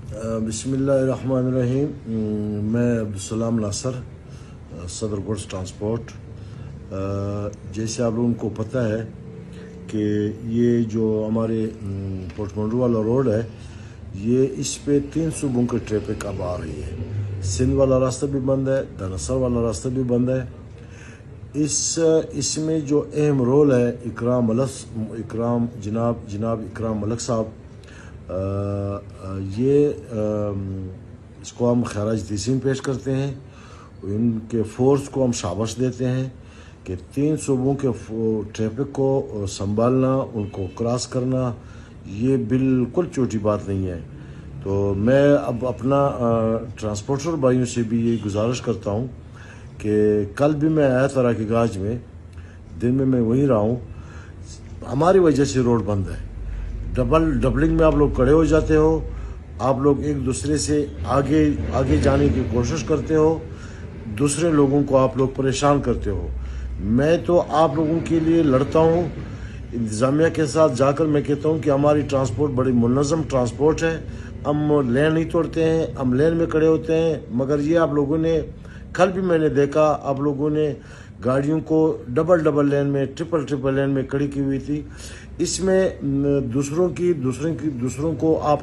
बिस्मिल्लाहिर्रहमानिर्रहीम। मैं अब्दुलसलाम नासर, सदर गुड्स ट्रांसपोर्ट। जैसे आप लोगों को पता है कि ये जो हमारे पोर्टमंडू वाला रोड है, ये इस पे 3 सूबों की ट्रैफिक अब आ रही है। सिंध वाला रास्ता भी बंद है, दरअसल वाला रास्ता भी बंद है। इसमें जो अहम रोल है जनाब इकराम मलिक साहब, इसको हम खराज तहसीन पेश करते हैं। इनके फोर्स को हम शाबाश देते हैं कि 3 सूबों के ट्रैफिक को संभालना, उनको क्रॉस करना, ये बिल्कुल छोटी बात नहीं है। तो मैं अब अपना ट्रांसपोर्टर भाइयों से भी ये गुजारिश करता हूँ कि कल भी मैं आया था राकी गाज में, दिन में मैं वहीं रहा हूँ। हमारी वजह से रोड बंद है। डबलिंग में आप लोग खड़े हो जाते हो, आप लोग एक दूसरे से आगे जाने की कोशिश करते हो, दूसरे लोगों को आप लोग परेशान करते हो। मैं तो आप लोगों के लिए लड़ता हूँ, इंतज़ामिया के साथ जाकर मैं कहता हूँ कि हमारी ट्रांसपोर्ट बड़ी मुनज़्ज़म ट्रांसपोर्ट है, हम लेन नहीं तोड़ते हैं, हम लेन में खड़े होते हैं। मगर ये आप लोगों ने, कल भी मैंने देखा, आप लोगों ने गाड़ियों को डबल लेन में, ट्रिपल लेन में खड़ी की हुई थी। इसमें दूसरों को आप